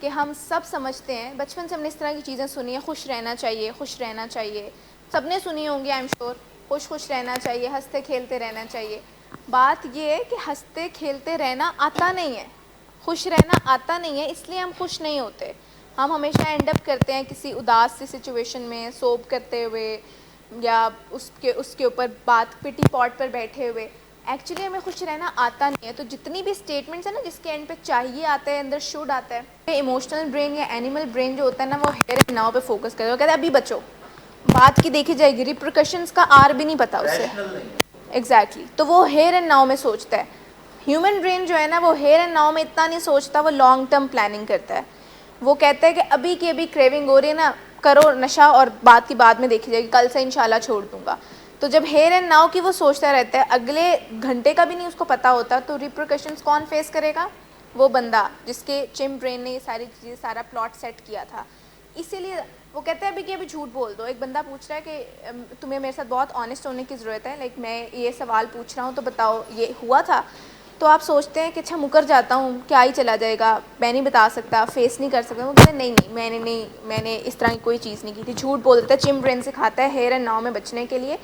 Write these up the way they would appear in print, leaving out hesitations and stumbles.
کہ ہم سب سمجھتے ہیں, بچپن سے ہم نے اس طرح کی چیزیں سنی ہیں, خوش رہنا چاہیے, خوش رہنا چاہیے, سب نے سنی ہوں گی آئی ایم شیور, خوش رہنا چاہیے, ہنستے کھیلتے رہنا چاہیے. بات یہ ہے کہ ہنستے کھیلتے رہنا آتا نہیں ہے, خوش رہنا آتا نہیں ہے, اس لیے ہم خوش نہیں ہوتے. ہم ہمیشہ اینڈ اپ کرتے ہیں کسی اداس سی سچویشن میں سوب کرتے ہوئے, یا اس کے اوپر بات پٹی پاٹ پر بیٹھے ہوئے. ایکچولی ہمیں خوش رہنا آتا نہیں ہے. تو جتنی بھی اسٹیٹمنٹس ہیں نا جس کے اینڈ پہ چاہیے آتا ہے, اندر شوڈ آتا ہے, ایموشنل برین یا اینیمل برین جو ہوتا ہے نا وہ ہیئر اینڈ ناؤ پہ فوکس کرتا ہے. وہ کہتا ہے ابھی بچو, بات کی دیکھی جائے گی, ریپریکشنس کا آر بھی نہیں پتا اسے. ایگزیکٹلی. تو وہ ہیئر اینڈ ناؤ میں سوچتا ہے. ہیومن برین جو ہے نا وہ ہیئر اینڈ ناؤ میں اتنا نہیں سوچتا, وہ لانگ ٹرم پلاننگ کرتا ہے. وہ کہتا ہے کہ ابھی کی ابھی کریونگ ہو رہی ہے نا, کرو نشہ اور بات کی بعد میں دیکھی جائے گی, کل سے انشاءاللہ چھوڑ دوں گا. تو جب ہیئر اینڈ ناؤ کی وہ سوچتا رہتا ہے, اگلے گھنٹے کا بھی نہیں اس کو پتہ ہوتا, تو ریپریکشنس کون فیس کرے گا؟ وہ بندہ جس کے چم برین نے یہ ساری چیزیں سارا پلاٹ سیٹ کیا تھا. اسی لیے وہ کہتے ہیں ابھی کہ ابھی جھوٹ بول دو. ایک بندہ پوچھ رہا ہے کہ تمہیں میرے ساتھ بہت آنیسٹ ہونے کی ضرورت ہے, لائک میں یہ سوال پوچھ رہا ہوں تو بتاؤ یہ ہوا تھا. تو آپ سوچتے ہیں کہ اچھا مکر جاتا ہوں, کیا ہی چلا جائے گا, میں نہیں بتا سکتا, فیس نہیں کر سکتا. وہ کہتے ہیں نہیں میں نے اس طرح کی کوئی چیز نہیں کی تھی. جھوٹ بول دیتا ہے. چم برین سکھاتا ہے ہیئر اینڈ ناؤ میں بچنے کے لیے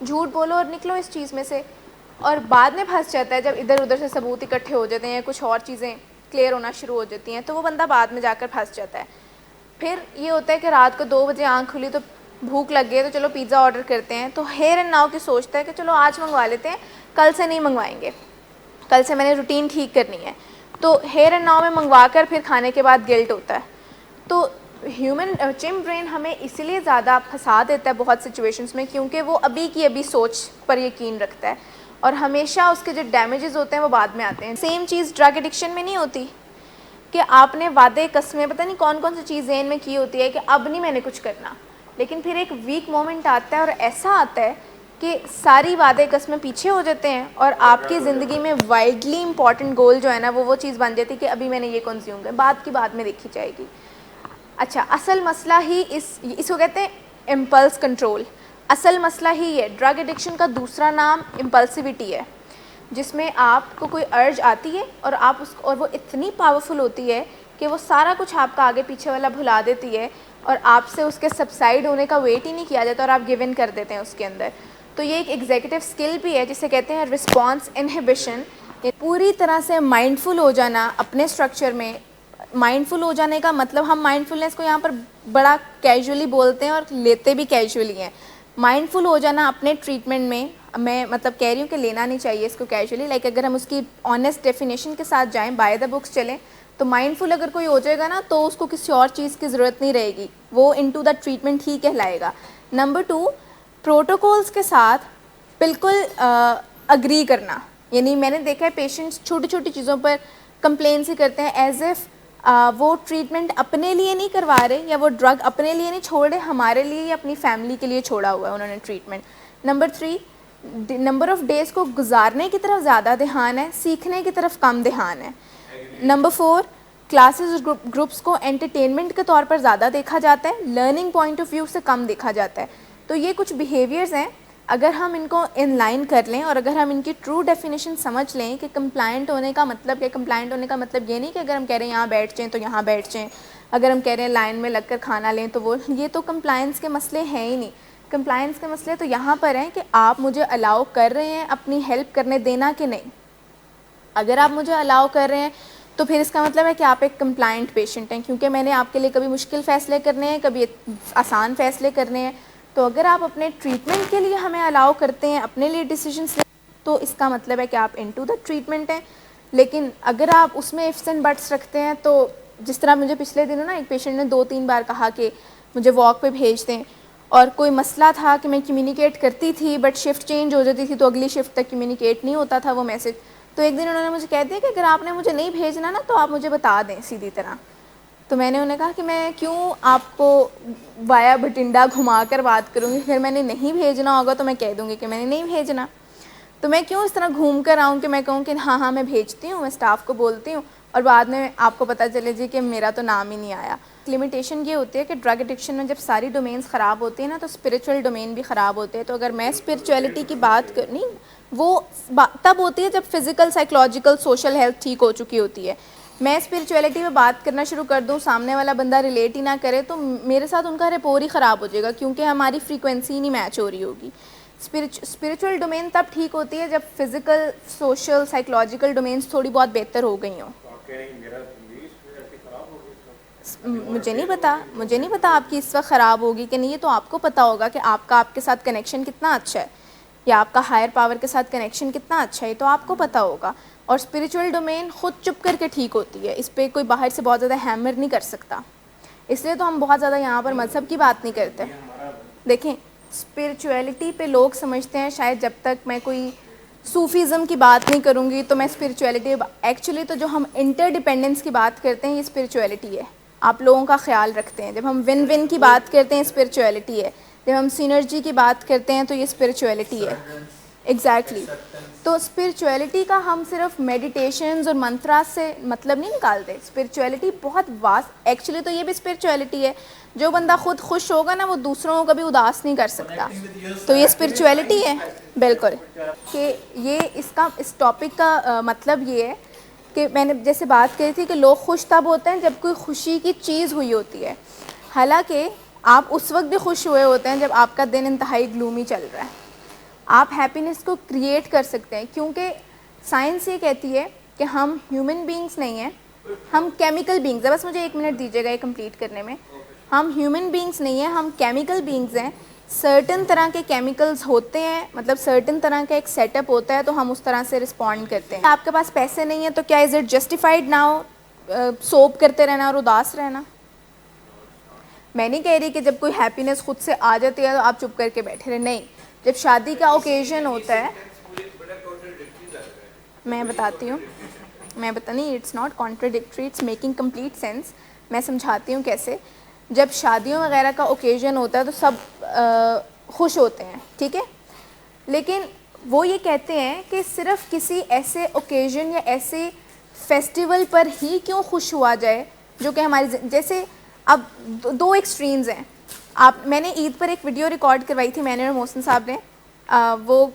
جھوٹ بولو اور نکلو اس چیز میں سے. اور بعد میں پھنس جاتا ہے جب ادھر ادھر سے ثبوت اکٹھے ہو جاتے ہیں, کچھ اور چیزیں کلیئر ہونا شروع ہو جاتی ہیں, تو وہ بندہ بعد میں جا کر پھنس جاتا ہے. پھر یہ ہوتا ہے کہ رات کو 2 بجے آنکھ کھلی تو بھوک لگ گئی, تو چلو پیزا آرڈر کرتے ہیں. تو ہیئر اینڈ ناؤ کی سوچتا ہے کہ چلو آج منگوا لیتے ہیں, کل سے نہیں منگوائیں گے, کل سے میں نے روٹین ٹھیک کرنی ہے. تو ہیئر اینڈ ناؤ میں منگوا کر پھر کھانے کے بعد گلٹ ہوتا ہے. تو ہیومن چم برین ہمیں اسی لیے زیادہ پھنسا دیتا ہے بہت سچویشنس میں, کیونکہ وہ ابھی کی ابھی سوچ پر یقین رکھتا ہے, اور ہمیشہ اس کے جو ڈیمیجز ہوتے ہیں وہ بعد میں آتے ہیں. سیم چیز ڈرگ ایڈکشن میں نہیں ہوتی کہ آپ نے وعدے قسمیں پتہ نہیں کون کون سی چیز ذہن میں کی ہوتی ہے کہ اب نہیں میں نے کچھ کرنا, لیکن پھر ایک ویک مومنٹ آتا ہے اور ایسا آتا ہے کہ ساری وعدے قسمیں پیچھے ہو جاتے ہیں, اور آپ کی زندگی میں وائڈلی امپورٹنٹ گول جو ہے نا وہ چیز بن جاتی ہے کہ ابھی میں نے یہ کنزیوم کیا, بات کی بعد میں دیکھی جائے گی. اچھا, اصل مسئلہ ہی اس کو کہتے ہیں امپلس کنٹرول. اصل مسئلہ ہی یہ ڈرگ ایڈکشن کا دوسرا نام امپلسیوٹی ہے, جس میں آپ کو کوئی ارج آتی ہے اور آپ اس اور وہ اتنی پاورفل ہوتی ہے کہ وہ سارا کچھ آپ کا آگے پیچھے والا بھلا دیتی ہے, اور آپ سے اس کے سبسائڈ ہونے کا ویٹ ہی نہیں کیا جاتا, اور آپ گیو ان کر دیتے ہیں اس کے اندر. تو یہ ایک ایگزیکٹو اسکل بھی ہے جسے کہتے ہیں رسپانس انہیبیشن. پوری طرح سے مائنڈفل ہو جانا اپنے اسٹرکچر میں. مائنڈفل ہو جانے کا مطلب, ہم مائنڈفلنس کو یہاں پر بڑا کیجولی بولتے ہیں اور لیتے بھی کیجولی ہیں. مائنڈفل ہو جانا اپنے ٹریٹمنٹ میں مطلب کہہ رہی ہوں کہ لینا نہیں چاہیے اس کو کیجولی, لائک اگر ہم اس کی آنیسٹ ڈیفینیشن کے ساتھ جائیں, بائی دا بکس چلیں, تو مائنڈفل اگر کوئی ہو جائے گا نا تو اس کو کسی اور چیز کی ضرورت نہیں رہے گی, وہ انٹو دا ٹریٹمنٹ ہی کہلائے گا. نمبر 2, پروٹوکولز کے ساتھ بالکل اگری کرنا. یعنی میں نے دیکھا ہے پیشنٹس چھوٹی چھوٹی چیزوں پر کمپلینس ہی کرتے ہیں, ایز ایف وہ ٹریٹمنٹ اپنے لیے نہیں کروا رہے, یا وہ ڈرگ اپنے لیے نہیں چھوڑ رہے, ہمارے لیے یا اپنی فیملی کے لیے چھوڑا ہوا ہے انہوں نے treatment. Number 3, number of days کو گزارنے کی طرف زیادہ دھیان ہے, سیکھنے کی طرف کم دھیان ہے. نمبر 4, کلاسز اور گروپس کو انٹرٹینمنٹ کے طور پر زیادہ دیکھا جاتا ہے, لرننگ پوائنٹ آف ویو سے کم دیکھا جاتا ہے. تو یہ کچھ بیہیویئرز ہیں, اگر ہم ان کو ان لائن کر لیں اور اگر ہم ان کی ٹرو ڈیفینیشن سمجھ لیں کہ کمپلائنٹ ہونے کا مطلب کیا. کمپلائنٹ ہونے کا مطلب یہ نہیں کہ اگر ہم کہہ رہے ہیں یہاں بیٹھ جائیں تو یہاں بیٹھ جائیں, اگر ہم کہہ رہے ہیں لائن میں لگ کر کھانا لیں تو وہ, یہ تو کمپلائنس کے مسئلے ہیں ہی نہیں. کمپلائنس کے مسئلے تو یہاں پر ہیں کہ آپ مجھے الاؤ کر رہے ہیں اپنی ہیلپ کرنے دینا کہ نہیں. اگر آپ مجھے الاؤ کر رہے ہیں تو پھر اس کا مطلب ہے کہ آپ ایک کمپلائنٹ پیشنٹ ہیں, کیونکہ میں نے آپ کے لیے کبھی مشکل فیصلے کرنے ہیں, کبھی آسان فیصلے کرنے ہیں. تو اگر آپ اپنے ٹریٹمنٹ کے لیے ہمیں الاؤ کرتے ہیں, اپنے لیے ڈیسیجنس لیں, تو اس کا مطلب ہے کہ آپ انٹو دا ٹریٹمنٹ ہیں. لیکن اگر آپ اس میں ifs اینڈ بٹس رکھتے ہیں, تو جس طرح مجھے پچھلے دنوں نا ایک پیشنٹ نے 2-3 بار کہا کہ مجھے واک پہ بھیج دیں, اور کوئی مسئلہ تھا کہ میں کمیونیکیٹ کرتی تھی بٹ شفٹ چینج ہو جاتی تھی, تو اگلی شفٹ تک کمیونیکیٹ نہیں ہوتا تھا وہ میسج. تو ایک دن انہوں نے مجھے کہہ دیا کہ اگر آپ نے مجھے نہیں بھیجنا نا تو آپ مجھے بتا دیں سیدھی طرح. تو میں نے انہیں کہا کہ میں کیوں آپ کو وایا بھٹنڈا گھما کر بات کروں گی, پھر میں نے نہیں بھیجنا ہوگا تو میں کہہ دوں گی کہ میں نے نہیں بھیجنا. تو میں کیوں اس طرح گھوم کر آؤں کہ میں کہوں کہ ہاں میں بھیجتی ہوں, میں اسٹاف کو بولتی ہوں, اور بعد میں آپ کو پتہ چلے جی کہ میرا تو نام ہی نہیں آیا. لمیٹیشن یہ ہوتی ہے کہ ڈرگ ایڈکشن میں جب ساری ڈومینس خراب ہوتی ہیں نا, تو اسپریچول ڈومین بھی خراب ہوتے ہیں. تو اگر میں اسپریچولیٹی کی بات کرنی, وہ تب ہوتی ہے جب فزیکل, سائیکولوجیکل, سوشل ہیلتھ ٹھیک ہو چکی ہوتی ہے. میں اسپریچویلٹی پہ بات کرنا شروع کر دوں, سامنے والا بندہ ریلیٹ ہی نہ کرے, تو میرے ساتھ ان کا رپور ہی خراب ہو جائے گا, کیونکہ ہماری فریکوینسی نہیں میچ ہو رہی ہوگی. اسپریچول ڈومین تب ٹھیک ہوتی ہے جب فزیکل, سوشل, سائیکولوجیکل ڈومینس تھوڑی بہت بہتر ہو گئی ہوں. مجھے نہیں پتا آپ کی اس وقت خراب ہوگی کہ نہیں, یہ تو آپ کو پتا ہوگا کہ آپ کا آپ کے ساتھ کنیکشن کتنا اچھا ہے, یا آپ کا ہائر پاور کے ساتھ کنیکشن کتنا اچھا ہے, تو آپ کو پتا ہوگا. اور اسپریچول ڈومین خود چپ کر کے ٹھیک ہوتی ہے, اس پہ کوئی باہر سے بہت زیادہ ہیمر نہیں کر سکتا. اس لیے تو ہم بہت زیادہ یہاں پر مذہب کی بات نہیں کرتے. دیکھیں اسپریچویلٹی پہ لوگ سمجھتے ہیں شاید جب تک میں کوئی صوفیزم کی بات نہیں کروں گی تو میں اسپریچویلٹی, ایکچولی تو جو ہم انٹر ڈیپینڈنس کی بات کرتے ہیں یہ اسپریچویلٹی ہے. آپ لوگوں کا خیال رکھتے ہیں. جب ہم ون ون کی بات کرتے ہیں اسپریچویلٹی ہے. جب ہم سینرجی کی بات کرتے ہیں تو یہ اسپریچویلٹی ہے. ایگزیکٹلی. تو اسپریچویلٹی کا ہم صرف میڈیٹیشنز اور منتراز سے مطلب نہیں نکالتے. اسپریچویلٹی بہت واسٹ, ایکچولی تو یہ بھی اسپریچویلٹی ہے. جو بندہ خود خوش ہوگا نا وہ دوسروں کو کبھی اداس نہیں کر سکتا, تو یہ اسپریچویلٹی ہے. بالکل. کہ یہ اس ٹاپک کا مطلب یہ ہے کہ میں نے جیسے بات کہی تھی کہ لوگ خوش تب ہوتے ہیں جب کوئی خوشی کی چیز ہوئی ہوتی ہے, حالانکہ آپ اس وقت بھی خوش ہوئے ہوتے ہیں جب آپ کا دن انتہائی گلومی چل رہا ہے. آپ ہیپینس کو کریٹ کر سکتے ہیں, کیونکہ سائنس یہ کہتی ہے کہ ہم ہیومن بینگس نہیں ہیں, ہم کیمیکل بینگز ہیں. بس مجھے 1 منٹ دیجیے گا یہ کمپلیٹ کرنے میں. ہم ہیومن بینگس نہیں ہیں, ہم کیمیکل بینگز ہیں. سرٹن طرح کے کیمیکلز ہوتے ہیں, مطلب سرٹن طرح کا ایک سیٹ اپ ہوتا ہے, تو ہم اس طرح سے رسپونڈ کرتے ہیں. آپ کے پاس پیسے نہیں ہیں تو کیا از اٹ جسٹیفائڈ ناؤ سوپ کرتے رہنا اور اداس رہنا؟ میں نہیں کہہ رہی کہ جب کوئی ہیپینس خود سے آ جاتی ہے تو آپ چپ کر کے بیٹھے رہے, نہیں. جب شادی کا اوکیزن ہوتا ہے, میں بتاتی ہوں, نہیں it's not contradictory, it's making complete sense. میں سمجھاتی ہوں کیسے. جب شادیوں وغیرہ کا اوکیزن ہوتا ہے تو سب خوش ہوتے ہیں, ٹھیک ہے, لیکن وہ یہ کہتے ہیں کہ صرف کسی ایسے اوکیزن یا ایسے فیسٹیول پر ہی کیوں خوش ہوا جائے جو کہ ہماری, جیسے اب 2 ایکسٹریمز ہیں. میں نے عید پر ایک ویڈیو ریکارڈ کروائی تھی, میں نے اور محسن صاحب نے, وہ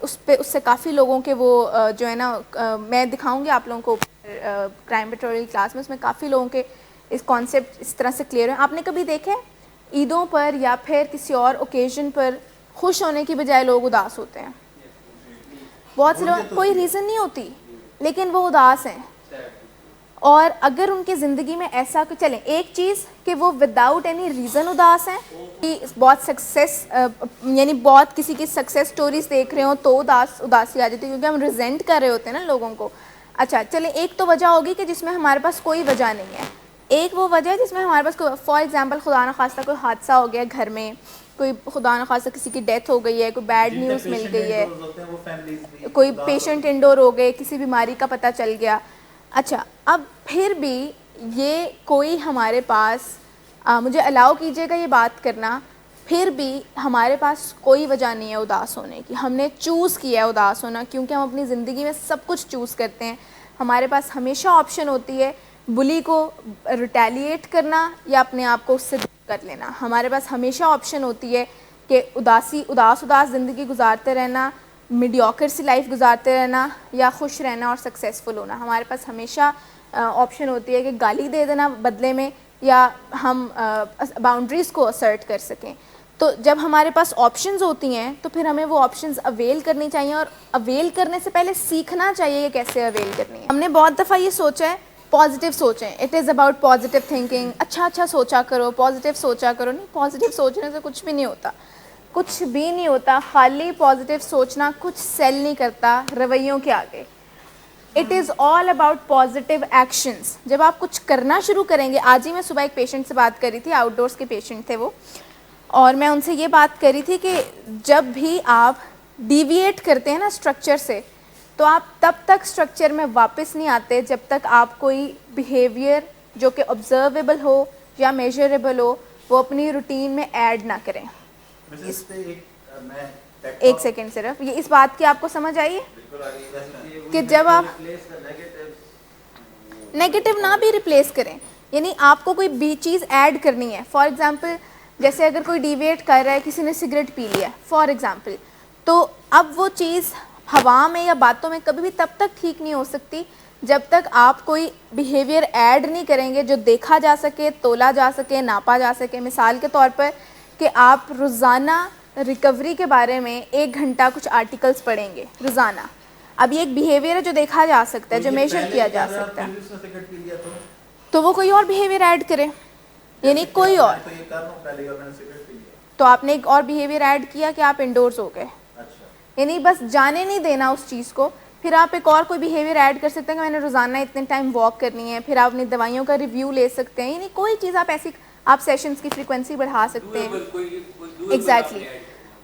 اس سے کافی لوگوں کے وہ جو ہے نا, میں دکھاؤں گی آپ لوگوں کو کرائم پیٹرول کلاس میں, اس میں کافی لوگوں کے اس کانسیپٹ اس طرح سے کلیئر ہیں. آپ نے کبھی دیکھے عیدوں پر یا پھر کسی اور اوکیزن پر خوش ہونے کی بجائے لوگ اداس ہوتے ہیں؟ بہت سے لوگ, کوئی ریزن نہیں ہوتی لیکن وہ اداس ہیں. اور اگر ان کی زندگی میں ایسا کہ چلیں ایک چیز کہ وہ وداؤٹ اینی ریزن اداس ہیں, کہ بہت سکسیس یعنی بہت کسی کی سکسیس سٹوریز دیکھ رہے ہوں تو اداسی آ جاتی ہے, کیونکہ ہم ریزنٹ کر رہے ہوتے ہیں نا لوگوں کو. اچھا چلیں ایک تو وجہ ہوگی کہ جس میں ہمارے پاس کوئی وجہ نہیں ہے, ایک وہ وجہ ہے جس میں ہمارے پاس فار ایگزامپل خدا نخواستہ کوئی حادثہ ہو گیا گھر میں, کوئی خدا نخواستہ کسی کی ڈیتھ ہو گئی ہے, کوئی بیڈ نیوز مل گئی ہے, کوئی پیشنٹ انڈور ہو گئے, کسی بیماری کا پتہ چل گیا. اچھا اب پھر بھی یہ کوئی ہمارے پاس, مجھے الاؤ کیجیے گا یہ بات کرنا, پھر بھی ہمارے پاس کوئی وجہ نہیں ہے اداس ہونے کی. ہم نے چوز کیا ہے اداس ہونا, کیونکہ ہم اپنی زندگی میں سب کچھ چوز کرتے ہیں. ہمارے پاس ہمیشہ آپشن ہوتی ہے بلی کو ریٹیلیٹ کرنا یا اپنے آپ کو اس سے دور کر لینا. ہمارے پاس ہمیشہ آپشن ہوتی ہے کہ اداس زندگی گزارتے رہنا, میڈیوکر سی لائف گزارتے رہنا, یا خوش رہنا اور سکسیزفل ہونا. ہمارے پاس ہمیشہ آپشن ہوتی ہے کہ گالی دے دینا بدلے میں, یا ہم باؤنڈریز کو اسرٹ کر سکیں. تو جب ہمارے پاس آپشنز ہوتی ہیں تو پھر ہمیں وہ آپشنز اویل کرنی چاہیے, اور اویل کرنے سے پہلے سیکھنا چاہیے کہ کیسے اویل کرنی ہے. ہم نے بہت دفعہ یہ سوچا ہے پازیٹیو سوچیں, it is about positive thinking, اچھا سوچا کرو, پازیٹیو سوچا کرو. نہیں, پازیٹیو سوچنے سے کچھ بھی نہیں ہوتا, کچھ بھی نہیں ہوتا. خالی پازیٹیو سوچنا کچھ سیل نہیں کرتا رویوں کے آگے. It is all about positive actions. جب آپ کچھ کرنا شروع کریں گے, آج ہی میں صبح ایک پیشنٹ سے بات کری تھی, آؤٹ ڈورس کے پیشنٹ تھے وہ, اور میں ان سے یہ بات کری تھی کہ جب بھی آپ ڈیویٹ کرتے ہیں نا اسٹرکچر سے, تو آپ تب تک اسٹرکچر میں واپس نہیں آتے جب تک آپ کوئی بیہیویئر جو کہ آبزرویبل ہو یا میجریبل ہو وہ اپنی روٹین میں ایڈ نہ کریں. ایک سیکنڈ صرف, یہ اس بات کی آپ کو سمجھ آئی ہے کہ جب آپ نیگیٹو نہ بھی ریپلیس کریں, یعنی آپ کو کوئی چیز ایڈ کرنی ہے. فار ایگزامپل جیسے اگر کوئی ڈیویٹ کر رہا ہے, کسی نے سگریٹ پی لیا فار ایگزامپل, تو اب وہ چیز ہوا میں یا باتوں میں کبھی بھی تب تک ٹھیک نہیں ہو سکتی جب تک آپ کوئی بیہیویئر ایڈ نہیں کریں گے جو دیکھا جا سکے, تولا جا سکے, ناپا جا سکے. مثال کے طور پر کہ آپ روزانہ ریکوری کے بارے میں 1 گھنٹہ کچھ آرٹیکلس پڑھیں گے روزانہ. اب یہ ایک بیہیویئر ہے جو دیکھا جا سکتا ہے, جو میجر کیا جا سکتا ہے, تو وہ کوئی اور بیہیویئر ایڈ کرے, یعنی کوئی اور. تو آپ نے ایک اور بیہیویئر ایڈ کیا کہ آپ انڈورس ہو گئے, یعنی بس جانے نہیں دینا اس چیز کو. پھر آپ ایک اور کوئی بیہیویئر ایڈ کر سکتے ہیں کہ میں نے روزانہ اتنے ٹائم واک کرنی ہے. پھر آپ اپنی دوائیوں کا ریویو لے سکتے ہیں, یعنی کوئی چیز آپ ایسی, آپ سیشنز کی فریکوینسی بڑھا سکتے ہیں. ایگزیکٹلی.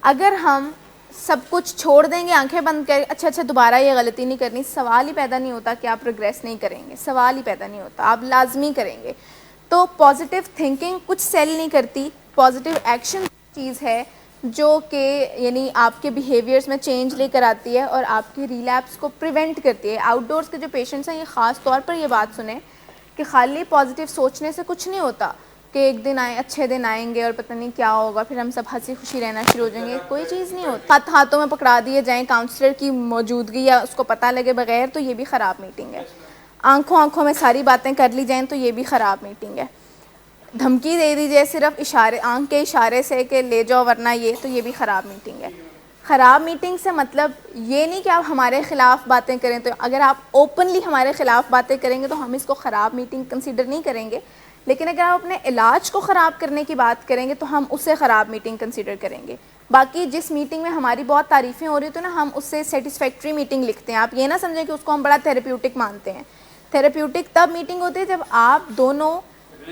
اگر ہم سب کچھ چھوڑ دیں گے, آنکھیں بند کر اچھا دوبارہ یہ غلطی نہیں کرنی, سوال ہی پیدا نہیں ہوتا کہ آپ پروگریس نہیں کریں گے, سوال ہی پیدا نہیں ہوتا, آپ لازمی کریں گے. تو پازیٹیو تھنکنگ کچھ سیل نہیں کرتی, پازیٹیو ایکشن چیز ہے جو کہ یعنی آپ کے بیہیویئرس میں چینج لے کر آتی ہے اور آپ کی ریلیپس کو پریونٹ کرتی ہے. آؤٹ ڈورس کے جو پیشنٹس ہیں یہ خاص طور پر یہ بات سنیں کہ خالی پازیٹیو سوچنے سے کچھ نہیں ہوتا کہ ایک دن آئیں, اچھے دن آئیں گے اور پتہ نہیں کیا ہوگا, پھر ہم سب ہنسی خوشی رہنا شروع ہو جائیں گے. کوئی چیز نہیں ہوتی. ہاتھوں میں پکڑا دیے جائیں کاؤنسلر کی موجودگی یا اس کو پتہ لگے بغیر, تو یہ بھی خراب میٹنگ ہے. آنکھوں میں ساری باتیں کر لی جائیں تو یہ بھی خراب میٹنگ ہے. دھمکی دے دیجیے صرف اشارے, آنکھ کے اشارے سے کہ لے جاؤ ورنہ یہ, تو یہ بھی خراب میٹنگ ہے. خراب میٹنگ سے مطلب یہ نہیں کہ آپ ہمارے خلاف باتیں کریں, تو اگر آپ اوپنلی ہمارے خلاف باتیں کریں گے تو ہم اس کو خراب میٹنگ کنسیڈر نہیں کریں گے. لیکن اگر آپ اپنے علاج کو خراب کرنے کی بات کریں گے تو ہم اسے خراب میٹنگ کنسیڈر کریں گے. باقی جس میٹنگ میں ہماری بہت تعریفیں ہو رہی تو نا, ہم اس سے سیٹسفیکٹری میٹنگ لکھتے ہیں. آپ یہ نہ سمجھیں کہ اس کو ہم بڑا تھیراپیوٹک مانتے ہیں. تھیراپیوٹک تب میٹنگ ہوتی ہے جب آپ دونوں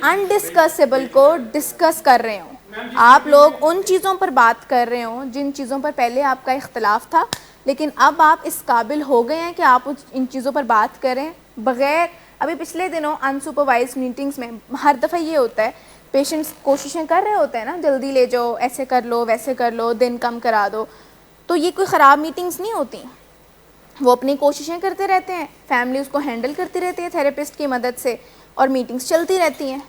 انڈسکسیبل کو ڈسکس کر رہے ہوں, آپ لوگ ان چیزوں پر بات کر رہے ہوں جن چیزوں پر پہلے آپ کا اختلاف تھا, لیکن اب آپ اس قابل ہو گئے ہیں کہ آپ ان چیزوں پر بات کریں بغیر. ابھی پچھلے دنوں انسپروائز میٹنگس میں ہر دفعہ یہ ہوتا ہے, پیشنٹس کوششیں کر رہے ہوتے ہیں نا, جلدی لے جاؤ, ایسے کر لو, ویسے کر لو, دن کم کرا دو. تو یہ کوئی خراب میٹنگس نہیں ہوتی, وہ اپنی کوششیں کرتے رہتے ہیں, فیملی اس کو ہینڈل کرتی رہتی ہے تھیراپسٹ کی مدد سے, اور میٹنگس چلتی رہتی ہیں.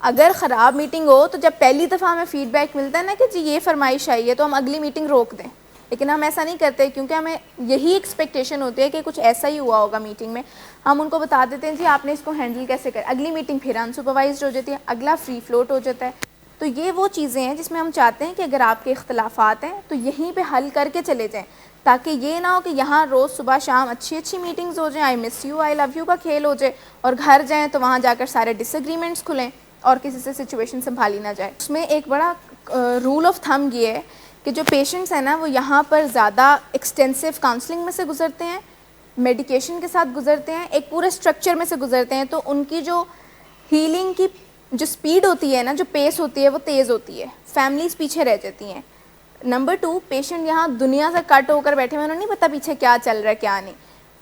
اگر خراب میٹنگ ہو تو جب پہلی دفعہ ہمیں فیڈ بیک ملتا ہے نا کہ جی یہ فرمائش آئی ہے, تو ہم اگلی میٹنگ روک دیں. لیکن ہم ایسا نہیں کرتے, کیونکہ ہمیں یہی ایکسپیکٹیشن ہوتی ہے کہ کچھ ایسا ہی ہوا ہوگا میٹنگ میں. ہم ان کو بتا دیتے ہیں جی آپ نے اس کو ہینڈل کیسے کر, اگلی میٹنگ پھر انسپروائزڈ ہو جاتی ہے, اگلا فری فلوٹ ہو جاتا ہے. تو یہ وہ چیزیں ہیں جس میں ہم چاہتے ہیں کہ اگر آپ کے اختلافات ہیں تو یہیں پہ حل کر کے چلے جائیں, تاکہ یہ نہ ہو کہ یہاں روز صبح شام اچھی میٹنگز ہو جائیں, آئی miss you I love you کا کھیل ہو جائے, اور گھر جائیں تو وہاں جا کر سارے ڈس ایگریمنٹس کھلیں اور کسی سے سچویشن سنبھالی نہ جائے. اس میں ایک بڑا رول آف تھم یہ ہے کہ جو پیشنٹس ہیں نا وہ یہاں پر زیادہ ایکسٹینسو کاؤنسلنگ میں سے گزرتے ہیں, میڈیکیشن کے ساتھ گزرتے ہیں, ایک پورے اسٹرکچر میں سے گزرتے ہیں, تو ان کی جو ہیلنگ کی جو سپیڈ ہوتی ہے نا, جو پیس ہوتی ہے وہ تیز ہوتی ہے, فیملیز پیچھے رہ جاتی ہیں. نمبر 2, پیشنٹ یہاں دنیا سے کٹ ہو کر بیٹھے ہوئے, انہوں نہیں پتہ پیچھے کیا چل رہا ہے کیا نہیں.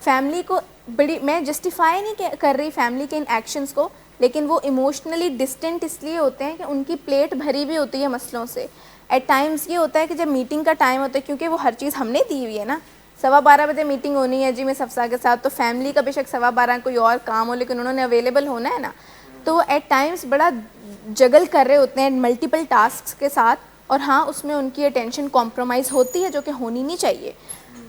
فیملی کو بڑی, میں جسٹیفائی نہیں کر رہی فیملی کے ان ایکشنز کو, لیکن وہ ایموشنلی ڈسٹنٹ اس لیے ہوتے ہیں کہ ان کی پلیٹ بھری ہوئی ہوتی ہے مسئلوں سے. ایٹ ٹائمز یہ ہوتا ہے کہ جب میٹنگ کا ٹائم ہوتا ہے, کیونکہ وہ ہر چیز ہم نے دی ہوئی ہے نا, 12:15 بجے میٹنگ ہونی ہے جی میں صفصا کے ساتھ, تو فیملی کا بے شک 12:15 کوئی اور کام ہو لیکن انہوں نے اویلیبل ہونا ہے نا, تو وہ ایٹ ٹائمز بڑا جگل کر رہے ہوتے ہیں ملٹیپل ٹاسکس کے ساتھ, اور ہاں اس میں ان کی اٹینشن کمپرومائز ہوتی ہے جو کہ ہونی نہیں چاہیے.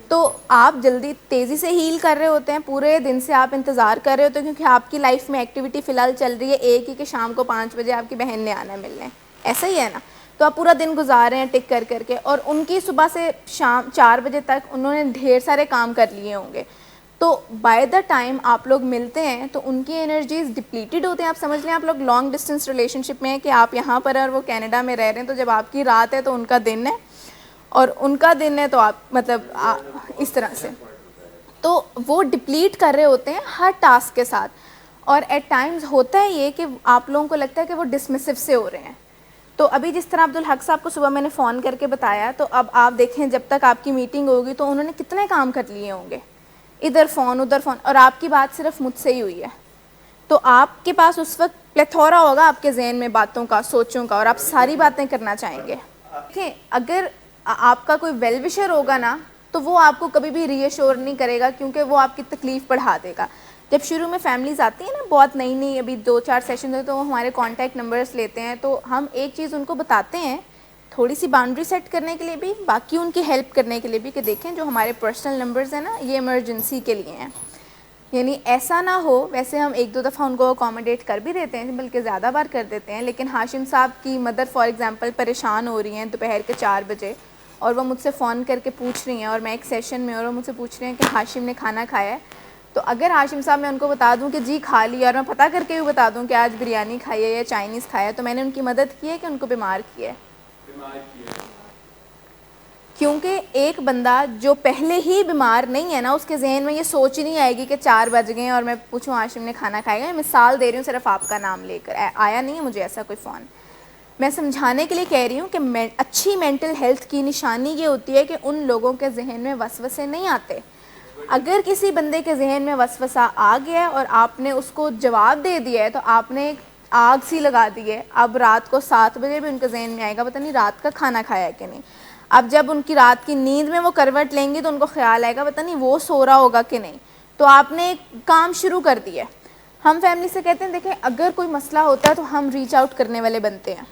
تو آپ جلدی تیزی سے ہیل کر رہے ہوتے ہیں, پورے دن سے آپ انتظار کر رہے ہوتے ہیں کیونکہ آپ کی لائف میں ایکٹیویٹی فی الحال چل رہی ہے ایک ہی کہ شام کو 5 بجے آپ کی بہن نے آنا ہے ملنے, ایسا ہی ہے نا. تو آپ پورا دن گزار رہے ہیں ٹک کر کے, اور ان کی صبح سے شام 4 بجے تک انہوں نے ڈھیر سارے کام کر لیے ہوں گے. تو بائی دا ٹائم آپ لوگ ملتے ہیں تو ان کی انرجیز ڈپلیٹڈ ہوتے ہیں. آپ سمجھ لیں آپ لوگ لانگ ڈسٹینس ریلیشن شپ میں ہیں کہ آپ یہاں پر ہیں اور وہ کینیڈا میں رہ رہے ہیں, تو جب آپ کی رات ہے تو ان کا دن ہے, اور ان کا دن ہے تو آپ مطلب اس طرح سے, تو وہ ڈپلیٹ کر رہے ہوتے ہیں ہر ٹاسک کے ساتھ. اور ایٹ ٹائمز ہوتا ہے یہ کہ آپ لوگوں کو لگتا ہے کہ وہ ڈسمسو سے ہو رہے ہیں. تو ابھی جس طرح عبدالحق صاحب کو صبح میں نے فون کر کے بتایا, تو اب آپ دیکھیں جب تک آپ کی میٹنگ ہوگی تو انہوں نے کتنے کام کر لیے ہوں گے, ادھر فون ادھر فون, اور آپ کی بات صرف مجھ سے ہی ہوئی ہے. تو آپ کے پاس اس وقت پلیتھورا ہوگا آپ کے ذہن میں باتوں کا, سوچوں کا, اور آپ ساری باتیں کرنا چاہیں گے. دیکھیں اگر آپ کا کوئی ویل وشر ہوگا نا تو وہ آپ کو کبھی بھی ری ایشور نہیں کرے گا, کیونکہ وہ آپ کی تکلیف بڑھا دے گا. جب شروع میں فیملیز آتی ہیں نا بہت نئی ابھی 2-4 سیشن ہوتے, تو وہ ہمارے کانٹیکٹ نمبرز لیتے ہیں, تو ہم ایک چیز ان کو بتاتے ہیں تھوڑی سی باؤنڈری سیٹ کرنے کے لیے بھی, باقی ان کی ہیلپ کرنے کے لیے بھی, کہ دیکھیں جو ہمارے پرسنل نمبرز ہیں نا یہ ایمرجنسی کے لیے ہیں. یعنی ایسا نہ ہو، ویسے ہم ایک دو دفعہ ان کو اکوموڈیٹ کر بھی دیتے ہیں، بلکہ زیادہ بار کر دیتے ہیں، لیکن ہاشم صاحب کی مدر فار ایگزامپل پریشان ہو رہی ہیں دوپہر کے 4 بجے، اور وہ مجھ سے فون کر کے پوچھ رہی ہیں، اور میں ایک سیشن میں، اور وہ مجھ سے پوچھ رہے ہیں کہ ہاشم نے کھانا کھایا ہے. تو اگر ہاشم صاحب میں ان کو بتا دوں کہ جی کھا لیا، اور میں پتہ کر کے بھی بتا دوں کہ آج بریانی کھائی ہے یا چائنیز کھایا ہے، تو میں نے ان کی مدد کی ہے کہ ان کو بیمار کیا ہے. کیونکہ ایک بندہ جو پہلے ہی بیمار نہیں ہے نا، اس کے ذہن میں یہ سوچ ہی نہیں آئے گی کہ 4 بج گئے ہیں اور میں پوچھوں ہاشم نے کھانا کھایا ہے. مثال دے رہی ہوں صرف آپ کا نام لے کر، آیا نہیں ہے مجھے ایسا کوئی فون. میں سمجھانے کے لیے کہہ رہی ہوں کہ اچھی مینٹل ہیلتھ کی نشانی یہ ہوتی ہے کہ ان لوگوں کے ذہن میں وسوسے نہیں آتے. اگر کسی بندے کے ذہن میں وسوسہ آ گیا ہے اور آپ نے اس کو جواب دے دیا ہے، تو آپ نے آگ سی لگا دی ہے. اب رات کو 7 بجے بھی ان کے ذہن میں آئے گا پتہ نہیں رات کا کھانا کھایا ہے کہ نہیں. اب جب ان کی رات کی نیند میں وہ کروٹ لیں گی تو ان کو خیال آئے گا پتہ نہیں وہ سو رہا ہوگا کہ نہیں. تو آپ نے ایک کام شروع کر دیا. ہم فیملی سے کہتے ہیں دیکھیں اگر کوئی مسئلہ ہوتا ہے تو ہم ریچ آؤٹ کرنے والے بنتے ہیں.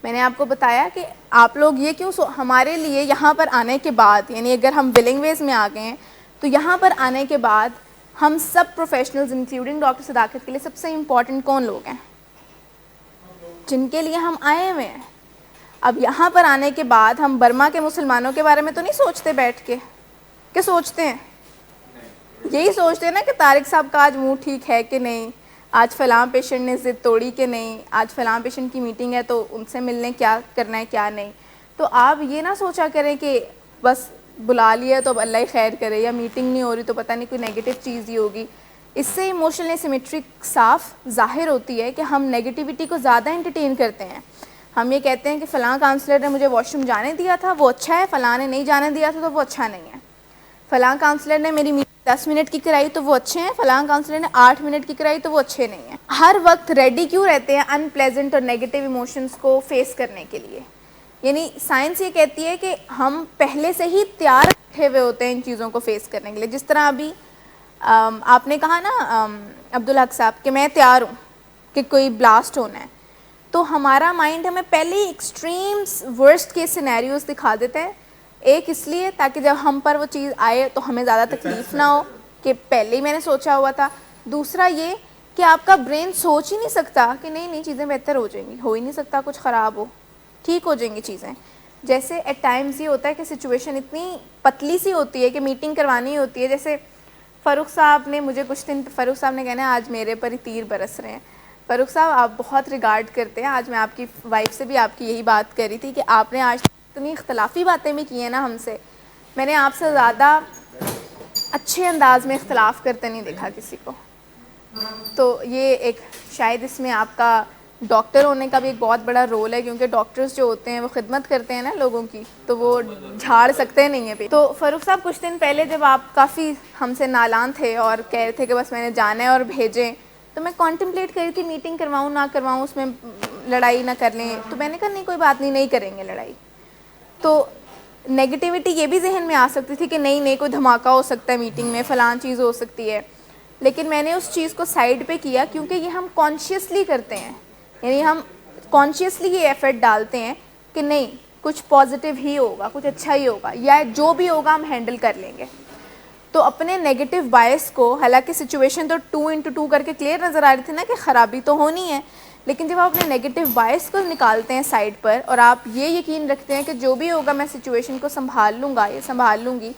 میں نے آپ کو بتایا کہ آپ لوگ یہ کیوں ہمارے لیے یہاں پر آنے کے بعد، یعنی اگر ہم ولنگ ویز میں آ گئے ہیں تو یہاں پر آنے کے بعد ہم سب پروفیشنلز انکلوڈنگ ڈاکٹر صداقت کے لیے سب سے امپورٹنٹ کون لوگ ہیں؟ جن کے لیے ہم آئے ہوئے ہیں. اب یہاں پر آنے کے بعد ہم برما کے مسلمانوں کے بارے میں تو نہیں سوچتے بیٹھ کے کہ سوچتے ہیں؟ یہی سوچتے ہیں نا کہ طارق صاحب کا آج موڈ ٹھیک ہے کہ نہیں، آج فلاں پیشنٹ نے ضد توڑی کہ نہیں، آج فلاں پیشنٹ کی میٹنگ ہے تو ان سے ملنے کیا کرنا ہے کیا نہیں. تو آپ یہ نہ سوچا کریں کہ بس بلا لیا تو اب اللہ ہی خیر کرے، یا میٹنگ نہیں ہو رہی تو پتہ نہیں کوئی نیگیٹو چیز ہی ہوگی. اس سے ایموشنل اسیمیٹری صاف ظاہر ہوتی ہے کہ ہم نیگیٹیوٹی کو زیادہ انٹرٹین کرتے ہیں. ہم یہ کہتے ہیں کہ فلاں کاؤنسلر نے مجھے واش روم جانے دیا تھا وہ اچھا ہے، فلاں نے نہیں جانے دیا تھا تو وہ اچھا نہیں ہے. فلاں کاؤنسلر نے میری میٹنگ 10 منٹ کی کرائی تو وہ اچھے ہیں، فلاں کاؤنسلر نے 8 منٹ کی کرائی تو وہ اچھے نہیں ہیں. ہر وقت ریڈی کیوں رہتے ہیں ان پلیزنٹ اور نیگیٹو ایموشنز کو فیس کرنے کے لیے؟ یعنی سائنس یہ کہتی ہے کہ ہم پہلے سے ہی تیار بیٹھے ہوئے ہوتے ہیں ان چیزوں کو فیس کرنے کے لیے. جس طرح ابھی آپ نے کہا نا عبدالحق صاحب کہ میں تیار ہوں کہ کوئی بلاسٹ ہونا ہے، تو ہمارا مائنڈ ہمیں پہلے ہی ایکسٹریمز ورسٹ کے سینیریوز دکھا دیتا ہے. ایک اس لیے تاکہ جب ہم پر وہ چیز آئے تو ہمیں زیادہ تکلیف نہ ہو کہ پہلے ہی میں نے سوچا ہوا تھا. دوسرا یہ کہ آپ کا برین سوچ ہی نہیں سکتا کہ نہیں چیزیں بہتر ہو جائیں گی، ہو ہی نہیں سکتا کچھ خراب ہو، ٹھیک ہو جائیں گی چیزیں. جیسے ایٹ ٹائمز یہ ہوتا ہے کہ سچویشن اتنی پتلی سی ہوتی ہے کہ میٹنگ کروانی ہوتی ہے. جیسے فاروق صاحب نے مجھے کچھ دن، فاروق صاحب نے کہنا ہے آج میرے پر ہی تیر برس رہے ہیں. فاروق صاحب آپ بہت ریگارڈ کرتے ہیں، آج میں آپ کی وائف سے بھی آپ کی یہی بات کر رہی تھی کہ آپ نے آج اتنی اختلافی باتیں بھی کی ہیں نا ہم سے، میں نے آپ سے زیادہ اچھے انداز میں اختلاف کرتے نہیں دیکھا کسی کو. تو یہ ایک شاید اس میں آپ کا ڈاکٹر ہونے کا بھی ایک بہت بڑا رول ہے، کیونکہ ڈاکٹرز جو ہوتے ہیں وہ خدمت کرتے ہیں نا لوگوں کی، تو وہ جھاڑ سکتے نہیں ہیں. تو فاروق صاحب کچھ دن پہلے جب آپ کافی ہم سے نالان تھے اور کہہ رہے تھے کہ بس میں نے جانا ہے اور بھیجیں، تو میں کانٹمپلیٹ کر رہی تھی میٹنگ کرواؤں نہ کرواؤں، اس میں لڑائی نہ کر لیں. تو میں نے کہا نہیں کوئی بات نہیں کریں گے لڑائی. تو نیگیٹیوٹی یہ بھی ذہن میں آ سکتی تھی کہ نہیں کوئی دھماکہ ہو سکتا ہے میٹنگ میں، فلاں چیز ہو سکتی ہے. لیکن میں نے اس چیز کو سائڈ پہ کیا کیونکہ یہ ہم کانشیسلی کرتے ہیں. یعنی ہم کانشیسلی یہ ایفرٹ ڈالتے ہیں کہ نہیں کچھ پازیٹیو ہی ہوگا، کچھ اچھا ہی ہوگا، یا جو بھی ہوگا ہم ہینڈل کر لیں گے. تو اپنے نیگیٹو بائس کو، حالانکہ سچویشن تو 2x2 کر کے کلیئر نظر آ رہی تھی نا کہ خرابی تو ہونی ہے، لیکن جب آپ اپنے نیگیٹو بائس کو نکالتے ہیں سائڈ پر اور آپ یہ یقین رکھتے ہیں کہ جو بھی ہوگا میں سچویشن کو سنبھال لوں گا یا سنبھال لوں گی،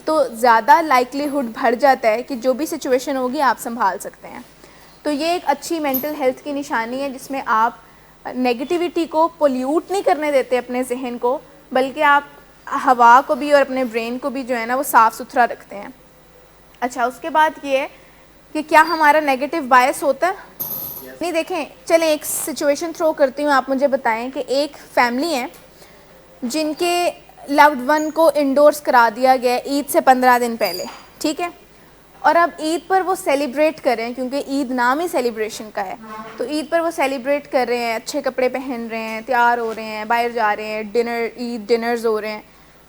تو زیادہ لائکلی ہوڈ بڑھ جاتا ہے کہ جو بھی سچویشن ہوگی آپ سنبھال سکتے ہیں. تو یہ ایک اچھی مینٹل ہیلتھ کی نشانی ہے جس میں آپ نیگیٹیوٹی کو پولیوٹ نہیں کرنے دیتے اپنے ذہن کو، بلکہ آپ ہوا کو بھی اور اپنے برین کو بھی جو ہے نا وہ صاف ستھرا رکھتے ہیں. اچھا اس کے بعد یہ ہے کہ کیا ہمارا نیگیٹو بائس ہوتا ہے؟ نہیں دیکھیں چلیں ایک سچویشن تھرو کرتی ہوں، آپ مجھے بتائیں کہ ایک فیملی ہے جن کے لوڈ ون کو انڈورس کرا دیا گیا عید سے 15 دن پہلے، ٹھیک ہے، اور اب عید پر وہ سیلیبریٹ کر رہے ہیں کیونکہ عید نام ہی سیلیبریشن کا ہے. تو عید پر وہ سیلیبریٹ کر رہے ہیں، اچھے کپڑے پہن رہے ہیں، تیار ہو رہے ہیں، باہر جا رہے ہیں، عید ڈنرز ہو رہے ہیں.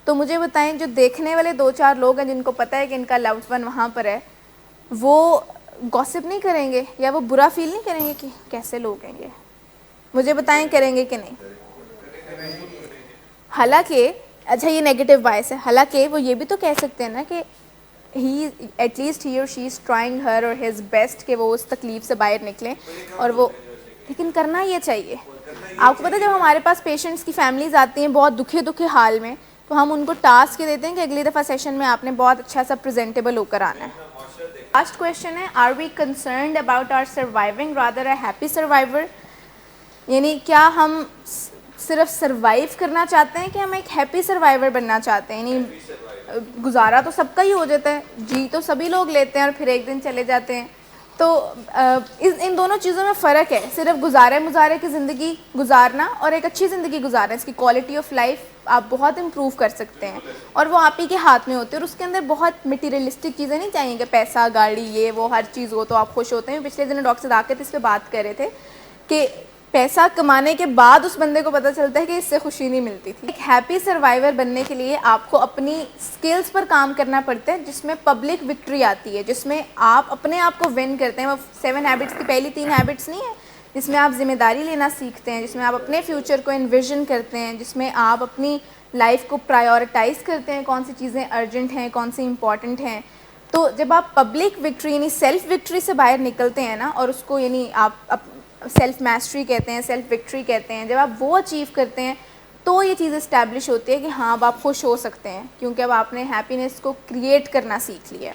تو مجھے بتائیں جو دیکھنے والے 2-4 لوگ ہیں جن کو پتہ ہے کہ ان کا لوڈ ون وہاں پر ہے، وہ گوسپ نہیں کریں گے یا وہ برا فیل نہیں کریں گے کہ کیسے لوگ ہیں یہ؟ مجھے بتائیں کریں گے کہ نہیں؟ حالانکہ اچھا یہ نیگیٹو بائس ہے، حالانکہ وہ یہ بھی تو کہہ سکتے ہیں نا کہ ہی ایٹ لیسٹ ہی اور شی از ٹرائنگ ہر اور ہز بیسٹ کہ وہ اس تکلیف سے باہر نکلیں. اور وہ لیکن کرنا یہ چاہیے. آپ کو پتہ ہے جب ہمارے پاس پیشنٹس کی فیملیز آتی ہیں بہت دکھے حال میں, تو ہم ان کو ٹاسک دیتے ہیں کہ اگلی دفعہ سیشن میں آپ نے بہت اچھا سا پریزنٹیبل ہو کر آنا ہے. لاسٹ کویشچن ہے, are we concerned about our surviving rather a happy survivor. یعنی کیا ہم صرف سروائیو کرنا چاہتے ہیں کہ ہم ایک ہیپی سروائیور بننا چاہتے ہیں. یعنی گزارا تو سب کا ہی ہو جاتا ہے, جی تو سبھی لوگ لیتے ہیں اور پھر ایک دن چلے جاتے ہیں. تو ان دونوں چیزوں میں فرق ہے. صرف مزارے کی زندگی گزارنا اور ایک اچھی زندگی گزارنا, اس کی کوالٹی آف لائف آپ بہت امپروو کر سکتے ہیں, اور وہ آپ ہی کے ہاتھ میں ہوتے ہیں. اور اس کے اندر بہت مٹیریلسٹک چیزیں نہیں چاہیے کہ پیسہ, گاڑی, یہ وہ ہر چیز ہو تو آپ خوش ہوتے ہیں. پچھلے دن ڈاکٹر صداقت اس پہ بات کر رہے تھے کہ پیسہ کمانے کے بعد اس بندے کو پتہ چلتا ہے کہ اس سے خوشی نہیں ملتی تھی. ایک ہیپی سروائیور بننے کے لیے آپ کو اپنی اسکلس پر کام کرنا پڑتا ہے, جس میں پبلک وکٹری آتی ہے, جس میں آپ اپنے آپ کو ون کرتے ہیں. وہ 7 ہیبٹس کی پہلی 3 ہیبٹس نہیں ہیں, جس میں آپ ذمہ داری لینا سیکھتے ہیں, جس میں آپ اپنے فیوچر کو انویژن کرتے ہیں, جس میں آپ اپنی لائف کو پرائیورٹائز کرتے ہیں, کون سی چیزیں ارجنٹ ہیں, کون سی امپورٹنٹ ہیں. تو جب آپ پبلک وکٹری یعنی سیلف وکٹری سے باہر نکلتے ہیں نا, اور اس کو یعنی آپ سیلف میسٹری کہتے ہیں, سیلف وکٹری کہتے ہیں, جب آپ وہ اچیو کرتے ہیں تو یہ چیز اسٹیبلش ہوتی ہے کہ ہاں اب آپ خوش ہو سکتے ہیں, کیونکہ اب آپ نے ہیپینس کو کریٹ کرنا سیکھ لیا ہے.